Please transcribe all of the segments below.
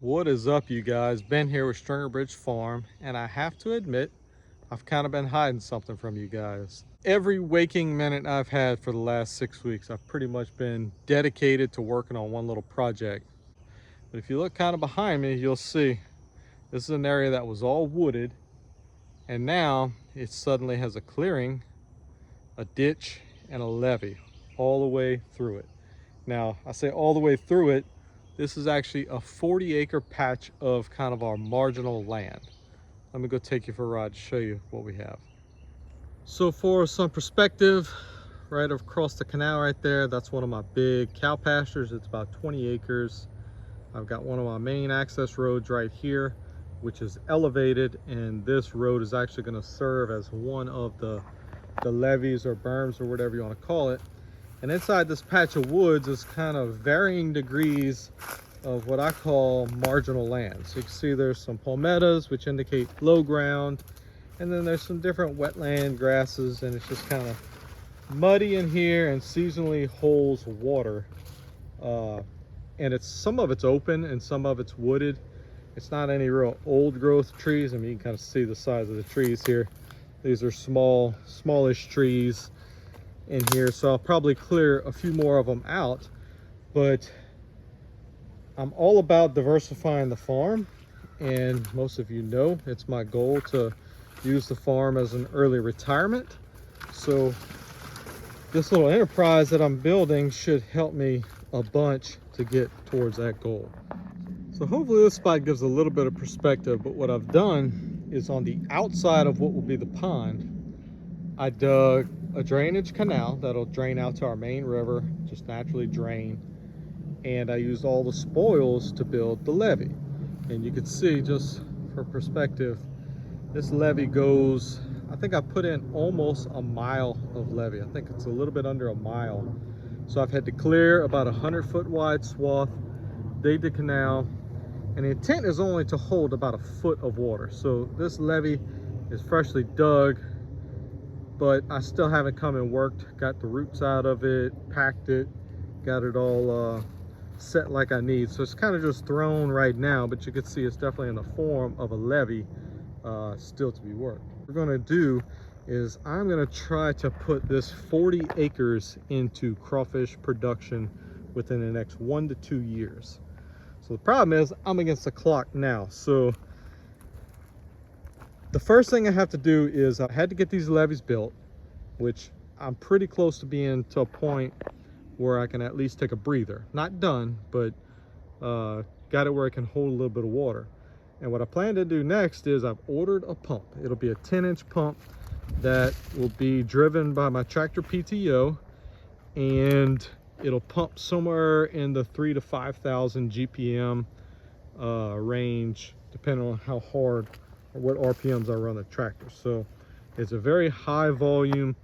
What is up, you guys? Ben here with Stringer Bridge Farm, and I have to admit, I've kind of been hiding something from you guys. Every waking minute I've had for the last 6 weeks, I've pretty much been dedicated to working on one little project. But if you look kind of behind me, you'll see this is an area that was all wooded, and now it suddenly has a clearing, a ditch, and a levee all the way through it. Now, I say all the way through it, this is actually a 40-acre patch of kind of our marginal land. Let me go take you for a ride to show you what we have. So for some perspective, right across the canal right there, that's one of my big cow pastures. It's about 20 acres. I've got one of my main access roads right here, which is elevated, and this road is actually going to serve as one of the levees or berms or whatever you want to call it. And inside this patch of woods is kind of varying degrees of what I call marginal land. So you can see there's some palmettos, which indicate low ground, and then there's some different wetland grasses, and it's just kind of muddy in here and seasonally holds water. And some of it's open and some of it's wooded. It's not any real old growth trees. I mean, you can kind of see the size of the trees here. These are smallish trees in here, so I'll probably clear a few more of them out. But I'm all about diversifying the farm, and most of you know it's my goal to use the farm as an early retirement. So this little enterprise that I'm building should help me a bunch to get towards that goal. So hopefully this spot gives a little bit of perspective, but what I've done is on the outside of what will be the pond, I dug a drainage canal that'll drain out to our main river, just naturally drain. And I used all the spoils to build the levee. And you can see, just for perspective, this levee goes, I think I put in almost a mile of levee. I think it's a little bit under a mile. So I've had to clear about 100-foot wide swath, dig the canal, and the intent is only to hold about a foot of water. So this levee is freshly dug, but I still haven't come and worked, got the roots out of it, packed it, got it all set like I need. So it's kind of just thrown right now, but you can see it's definitely in the form of a levee still to be worked. What we're gonna do is I'm gonna try to put this 40 acres into crawfish production within the next 1 to 2 years. So the problem is I'm against the clock now. So the first thing I have to do is I had to get these levees built, which I'm pretty close to being to a point where I can at least take a breather. Not done, but got it where I can hold a little bit of water. And what I plan to do next is I've ordered a pump. It'll be a 10-inch pump that will be driven by my tractor PTO, and it'll pump somewhere in the 3,000 to 5,000 GPM range, depending on how hard or what RPMs I run the tractor. So it's a very high volume,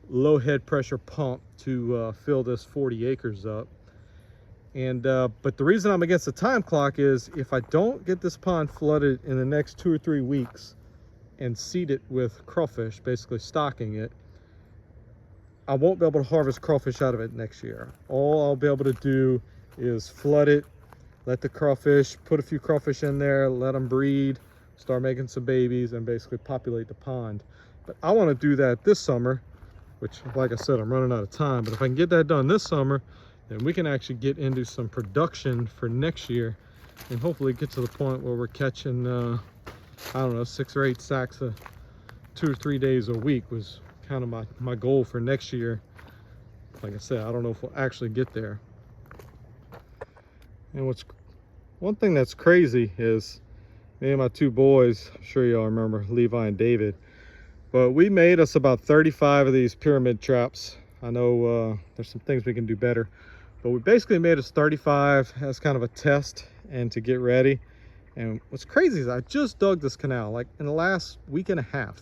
low head pressure pump to fill this 40 acres up. And but the reason I'm against the time clock is if I don't get this pond flooded in the next 2 or 3 weeks and seed it with crawfish, basically stocking it, I won't be able to harvest crawfish out of it next year. All I'll be able to do is flood it, let the crawfish, put a few crawfish in there, let them breed, start making some babies, and basically populate the pond. But I want to do that this summer, which, like I said, I'm running out of time. But if I can get that done this summer, then we can actually get into some production for next year and hopefully get to the point where we're catching, I don't know, 6 or 8 sacks 2 or 3 days a week was kind of my goal for next year. Like I said, I don't know if we'll actually get there. And one thing that's crazy is me and my 2 boys, I'm sure y'all remember Levi and David, but we made us about 35 of these pyramid traps. I know there's some things we can do better, but we basically made us 35 as kind of a test and to get ready. And what's crazy is I just dug this canal like in the last week and a half,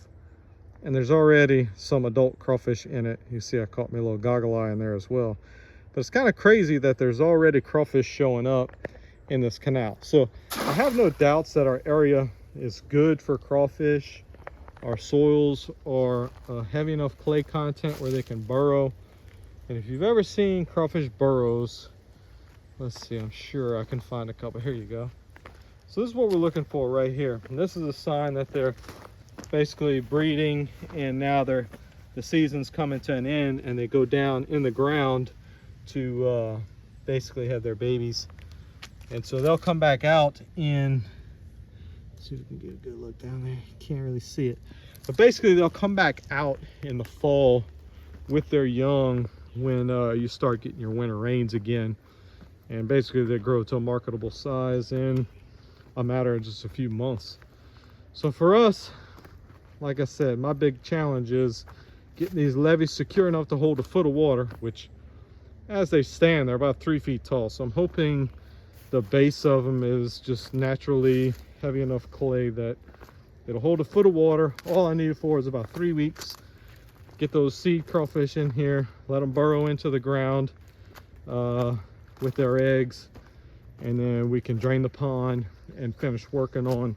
and there's already some adult crawfish in it. You see I caught me a little goggle eye in there as well. But it's kind of crazy that there's already crawfish showing up in this canal. So I have no doubts that our area is good for crawfish. Our soils are heavy enough clay content where they can burrow. And if you've ever seen crawfish burrows, Let's see, I'm sure I can find a couple. Here you go. So this is what we're looking for right here. And this is a sign that they're basically breeding, and now the season's coming to an end, and they go down in the ground to basically have their babies. And so they'll come back out in, let's see if we can get a good look down there. You can't really see it. But basically they'll come back out in the fall with their young when you start getting your winter rains again. And basically they grow to a marketable size in a matter of just a few months. So for us, like I said, my big challenge is getting these levees secure enough to hold a foot of water, which as they stand, they're about 3 feet tall. So I'm hoping the base of them is just naturally heavy enough clay that it'll hold a foot of water. All I need it for is about 3 weeks. Get those seed crawfish in here, let them burrow into the ground with their eggs, and then we can drain the pond and finish working on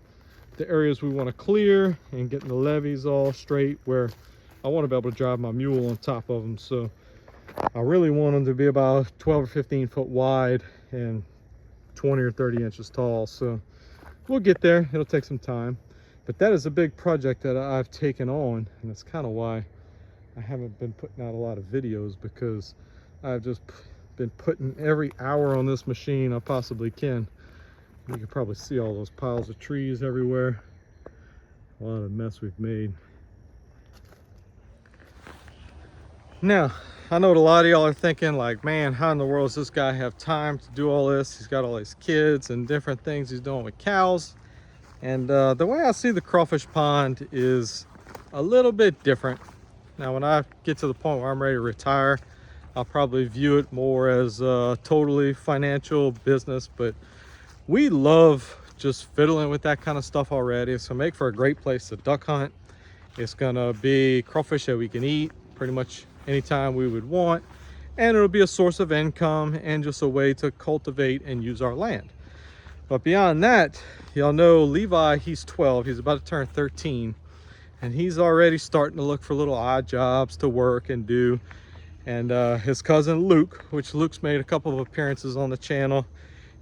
the areas we want to clear and getting the levees all straight where I want to be able to drive my mule on top of them. So I really want them to be about 12 or 15 foot wide and 20 or 30 inches tall. So we'll get there. It'll take some time, but that is a big project that I've taken on, and that's kind of why I haven't been putting out a lot of videos, because I've just been putting every hour on this machine I possibly can. You can probably see all those piles of trees everywhere. A lot of mess we've made. Now, I know what a lot of y'all are thinking, like, man, how in the world does this guy have time to do all this? He's got all these kids and different things he's doing with cows. And the way I see the crawfish pond is a little bit different. Now, when I get to the point where I'm ready to retire, I'll probably view it more as a totally financial business, but we love just fiddling with that kind of stuff already. It's gonna make for a great place to duck hunt. It's gonna be crawfish that we can eat pretty much anytime we would want, and it'll be a source of income and just a way to cultivate and use our land. But beyond that, y'all know Levi, he's 12, he's about to turn 13, and he's already starting to look for little odd jobs to work and do. And his cousin Luke, which Luke's made a couple of appearances on the channel,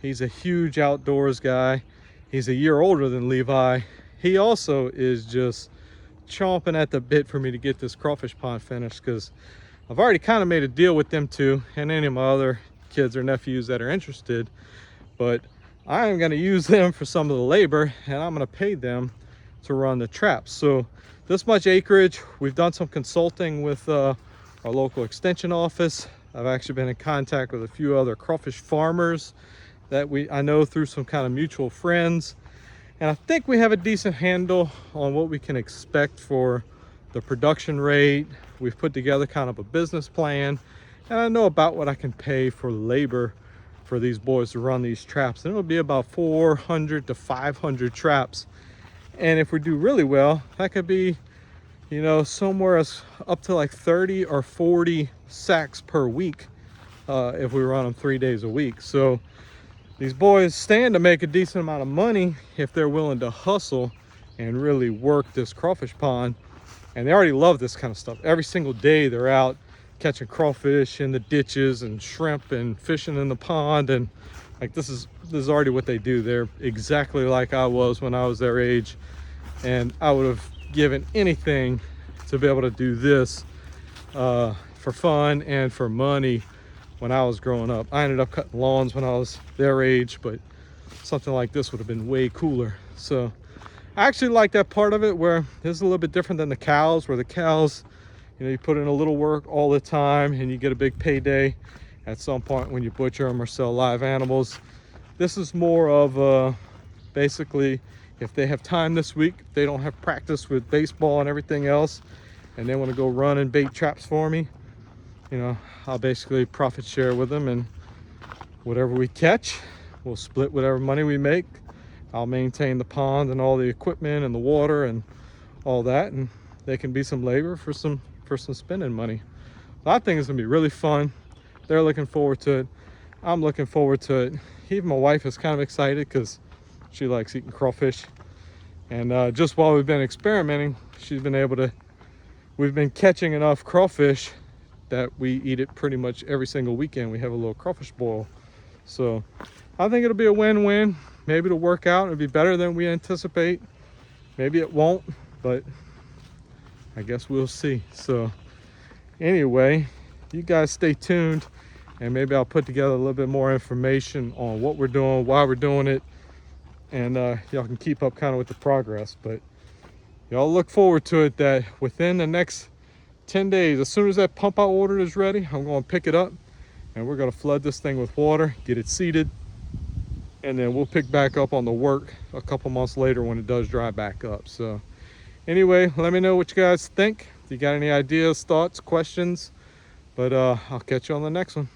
he's a huge outdoors guy. He's a year older than Levi. He also is just chomping at the bit for me to get this crawfish pond finished, because I've already kind of made a deal with them two and any of my other kids or nephews that are interested. But I am going to use them for some of the labor, and I'm going to pay them to run the traps. So this much acreage, we've done some consulting with our local extension office. I've actually been in contact with a few other crawfish farmers that I know through some kind of mutual friends. And I think we have a decent handle on what we can expect for the production rate. We've put together kind of a business plan, and I know about what I can pay for labor for these boys to run these traps. And it'll be about 400 to 500 traps. And if we do really well, that could be, you know, somewhere as up to like 30 or 40 sacks per week if we run them 3 days a week. So these boys stand to make a decent amount of money if they're willing to hustle and really work this crawfish pond. And they already love this kind of stuff. Every single day they're out catching crawfish in the ditches and shrimp and fishing in the pond. And like, this is already what they do. They're exactly like I was when I was their age. And I would have given anything to be able to do this for fun and for money when I was growing up. I ended up cutting lawns when I was their age, but something like this would have been way cooler. So I actually like that part of it, where this is a little bit different than the cows, where the cows, you know, you put in a little work all the time and you get a big payday at some point when you butcher them or sell live animals. This is more of basically, if they have time this week, they don't have practice with baseball and everything else, and they want to go run and bait traps for me, you know, I'll basically profit share with them, and whatever we catch, we'll split whatever money we make. I'll maintain the pond and all the equipment and the water and all that, and they can be some labor for some spending money. So I think it's gonna be really fun. They're looking forward to it. I'm looking forward to it. Even my wife is kind of excited because she likes eating crawfish. And just while we've been experimenting, we've been catching enough crawfish that we eat it pretty much every single weekend. We have a little crawfish boil. So I think it'll be a win-win. Maybe it'll work out. It'll be better than we anticipate. Maybe it won't, but I guess we'll see. So anyway, you guys stay tuned, and maybe I'll put together a little bit more information on what we're doing, why we're doing it, and y'all can keep up kind of with the progress. But y'all look forward to it, that within the next 10 days, as soon as that pump I ordered is ready, I'm going to pick it up and we're going to flood this thing with water, get it seeded, and then we'll pick back up on the work a couple months later when it does dry back up. So anyway, let me know what you guys think. If you got any ideas, thoughts, questions, but I'll catch you on the next one.